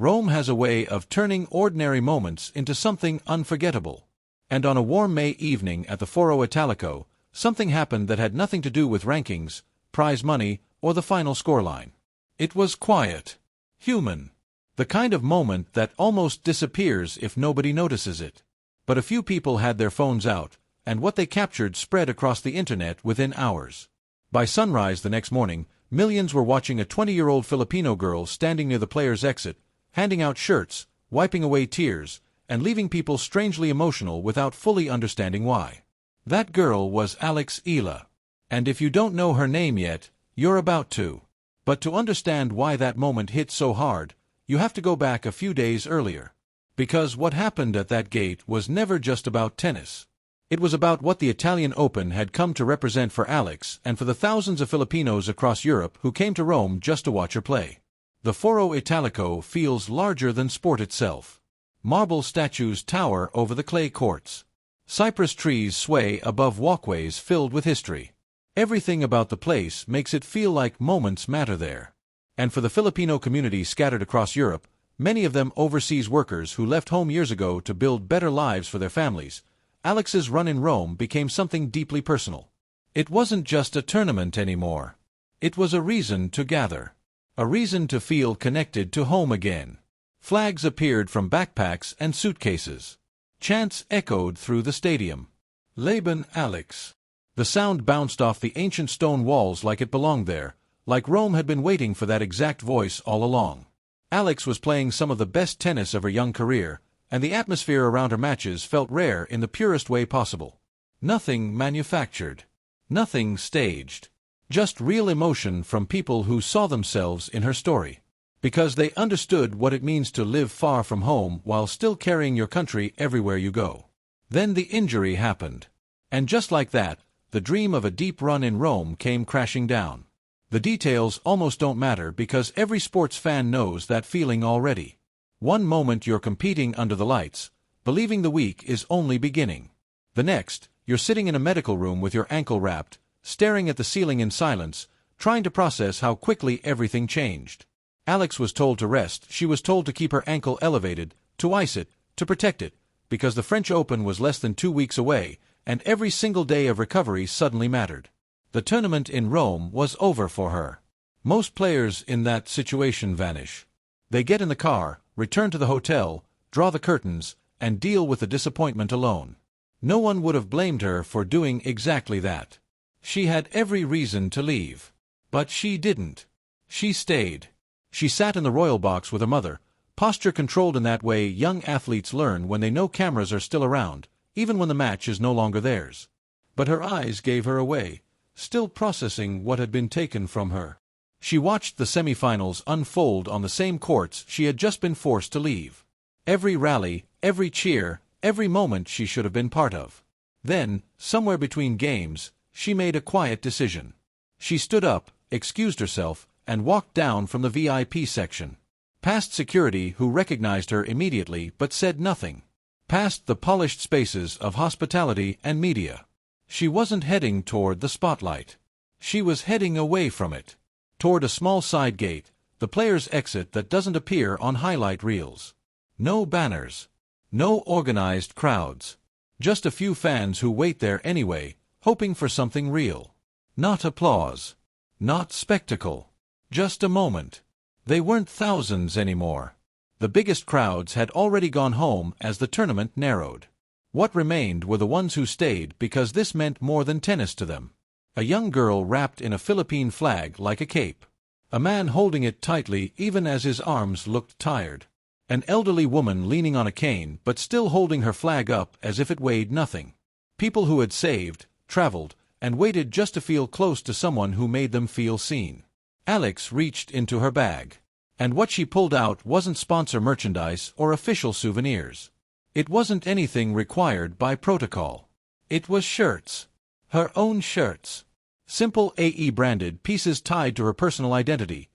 Rome has a way of turning ordinary moments into something unforgettable. And on a warm May evening at the Foro Italico, something happened that had nothing to do with rankings, prize money, or the final scoreline. It was quiet. Human. The kind of moment that almost disappears if nobody notices it. But a few people had their phones out, and what they captured spread across the internet within hours. By sunrise the next morning, millions were watching a 20-year-old Filipino girl standing near the players' exit, handing out shirts, wiping away tears, and leaving people strangely emotional without fully understanding why. That girl was Alex Eala. And if you don't know her name yet, you're about to. But to understand why that moment hit so hard, you have to go back a few days earlier. Because what happened at that gate was never just about tennis. It was about what the Italian Open had come to represent for Alex and for the thousands of Filipinos across Europe who came to Rome just to watch her play. The Foro Italico feels larger than sport itself. Marble statues tower over the clay courts. Cypress trees sway above walkways filled with history. Everything about the place makes it feel like moments matter there. And for the Filipino community scattered across Europe, many of them overseas workers who left home years ago to build better lives for their families, Alex's run in Rome became something deeply personal. It wasn't just a tournament anymore. It was a reason to gather. A reason to feel connected to home again. Flags appeared from backpacks and suitcases. Chants echoed through the stadium. Laban Alex. The sound bounced off the ancient stone walls like it belonged there, like Rome had been waiting for that exact voice all along. Alex was playing some of the best tennis of her young career, and the atmosphere around her matches felt rare in the purest way possible. Nothing manufactured. Nothing staged. Just real emotion from people who saw themselves in her story. Because they understood what it means to live far from home while still carrying your country everywhere you go. Then the injury happened. And just like that, the dream of a deep run in Rome came crashing down. The details almost don't matter because every sports fan knows that feeling already. One moment you're competing under the lights, believing the week is only beginning. The next, you're sitting in a medical room with your ankle wrapped, staring at the ceiling in silence, trying to process how quickly everything changed. Alex was told to rest, she was told to keep her ankle elevated, to ice it, to protect it, because the French Open was less than 2 weeks away, and every single day of recovery suddenly mattered. The tournament in Rome was over for her. Most players in that situation vanish. They get in the car, return to the hotel, draw the curtains, and deal with the disappointment alone. No one would have blamed her for doing exactly that. She had every reason to leave. But she didn't. She stayed. She sat in the royal box with her mother, posture controlled in that way young athletes learn when they know cameras are still around, even when the match is no longer theirs. But her eyes gave her away, still processing what had been taken from her. She watched the semifinals unfold on the same courts she had just been forced to leave. Every rally, every cheer, every moment she should have been part of. Then, somewhere between games, she made a quiet decision. She stood up, excused herself, and walked down from the VIP section. Past security who recognized her immediately but said nothing. Past the polished spaces of hospitality and media. She wasn't heading toward the spotlight. She was heading away from it. Toward a small side gate, the player's exit that doesn't appear on highlight reels. No banners. No organized crowds. Just a few fans who wait there anyway, hoping for something real. Not applause. Not spectacle. Just a moment. They weren't thousands anymore. The biggest crowds had already gone home as the tournament narrowed. What remained were the ones who stayed because this meant more than tennis to them. A young girl wrapped in a Philippine flag like a cape. A man holding it tightly even as his arms looked tired. An elderly woman leaning on a cane but still holding her flag up as if it weighed nothing. People who had saved, traveled, and waited just to feel close to someone who made them feel seen. Alex reached into her bag. And what she pulled out wasn't sponsor merchandise or official souvenirs. It wasn't anything required by protocol. It was shirts. Her own shirts. Simple AE-branded pieces tied to her personal identity.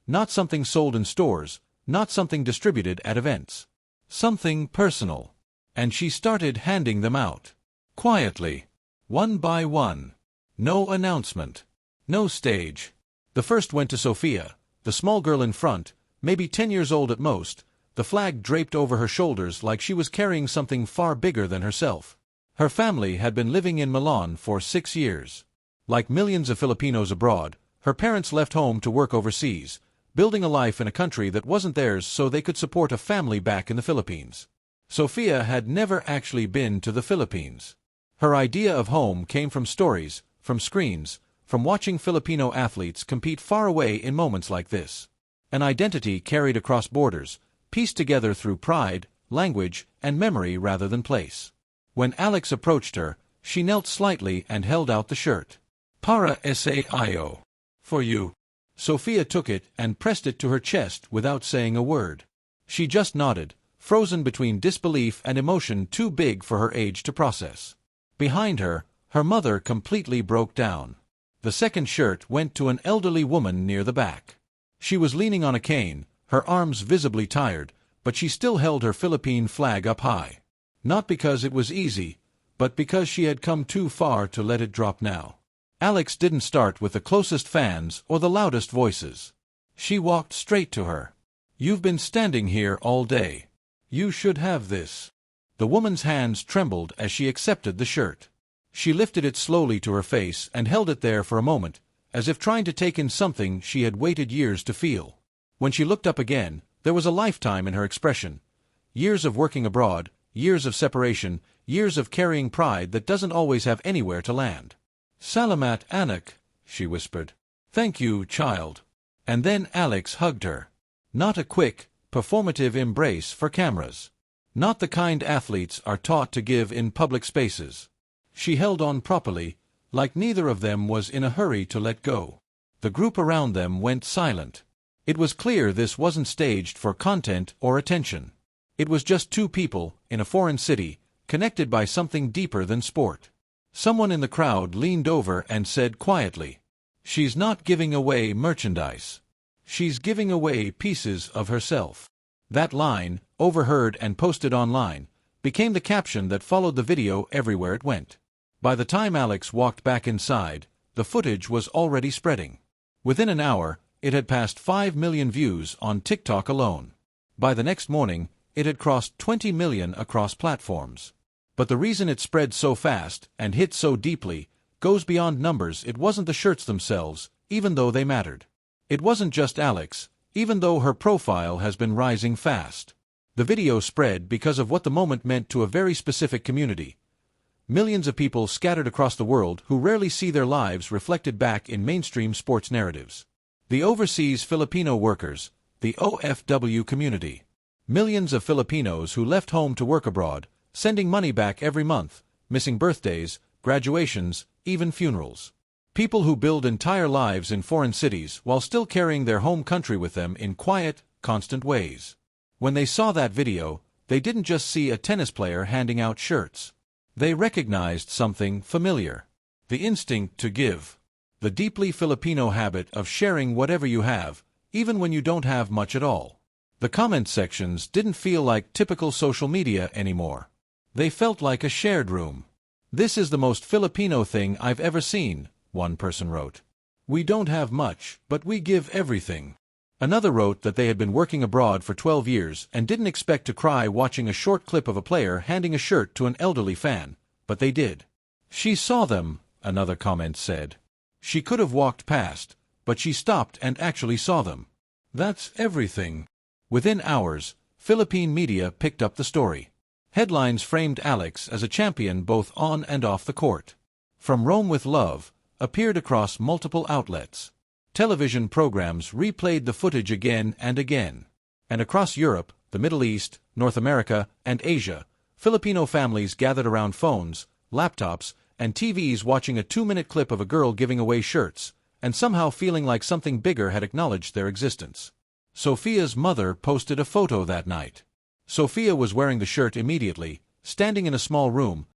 Not something sold in stores, not something distributed at events. Something personal. And she started handing them out. Quietly. One by one. No announcement. No stage. The first went to Sophia, the small girl in front, maybe 10 years old at most, the flag draped over her shoulders like she was carrying something far bigger than herself. Her family had been living in Milan for 6 years. Like millions of Filipinos abroad, her parents left home to work overseas, building a life in a country that wasn't theirs so they could support a family back in the Philippines. Sofia had never actually been to the Philippines. Her idea of home came from stories, from screens, from watching Filipino athletes compete far away in moments like this. An identity carried across borders, pieced together through pride, language, and memory rather than place. When Alex approached her, she knelt slightly and held out the shirt. "Para sa for you." Sofia took it and pressed it to her chest without saying a word. She just nodded, frozen between disbelief and emotion too big for her age to process. Behind her, her mother completely broke down. The second shirt went to an elderly woman near the back. She was leaning on a cane, her arms visibly tired, but she still held her Philippine flag up high. Not because it was easy, but because she had come too far to let it drop now. Alex didn't start with the closest fans or the loudest voices. She walked straight to her. "You've been standing here all day. You should have this." The woman's hands trembled as she accepted the shirt. She lifted it slowly to her face and held it there for a moment, as if trying to take in something she had waited years to feel. When she looked up again, there was a lifetime in her expression. Years of working abroad, years of separation, years of carrying pride that doesn't always have anywhere to land. "Salamat, anak," she whispered. "Thank you, child." And then Alex hugged her. Not a quick, performative embrace for cameras. Not the kind athletes are taught to give in public spaces. She held on properly, like neither of them was in a hurry to let go. The group around them went silent. It was clear this wasn't staged for content or attention. It was just two people, in a foreign city, connected by something deeper than sport. Someone in the crowd leaned over and said quietly, "She's not giving away merchandise. She's giving away pieces of herself." That line, overheard and posted online, became the caption that followed the video everywhere it went. By the time Alex walked back inside, the footage was already spreading. Within an hour, it had passed 5 million views on TikTok alone. By the next morning, it had crossed 20 million across platforms. But the reason it spread so fast and hit so deeply goes beyond numbers. It wasn't the shirts themselves, even though they mattered. It wasn't just Alex, even though her profile has been rising fast. The video spread because of what the moment meant to a very specific community. Millions of people scattered across the world who rarely see their lives reflected back in mainstream sports narratives. The overseas Filipino workers, the OFW community. Millions of Filipinos who left home to work abroad, sending money back every month, missing birthdays, graduations, even funerals. People who build entire lives in foreign cities while still carrying their home country with them in quiet, constant ways. When they saw that video, they didn't just see a tennis player handing out shirts. They recognized something familiar. The instinct to give. The deeply Filipino habit of sharing whatever you have, even when you don't have much at all. The comment sections didn't feel like typical social media anymore. They felt like a shared room. "This is the most Filipino thing I've ever seen," one person wrote. "We don't have much, but we give everything." Another wrote that they had been working abroad for 12 years and didn't expect to cry watching a short clip of a player handing a shirt to an elderly fan, but they did. "She saw them," another comment said. "She could have walked past, but she stopped and actually saw them. That's everything." Within hours, Philippine media picked up the story. Headlines framed Alex as a champion both on and off the court. "From Rome with Love" appeared across multiple outlets. Television programs replayed the footage again and again. And across Europe, the Middle East, North America, and Asia, Filipino families gathered around phones, laptops, and TVs watching a 2-minute clip of a girl giving away shirts, and somehow feeling like something bigger had acknowledged their existence. Sofia's mother posted a photo that night. Sofia was wearing the shirt immediately, standing in a small room,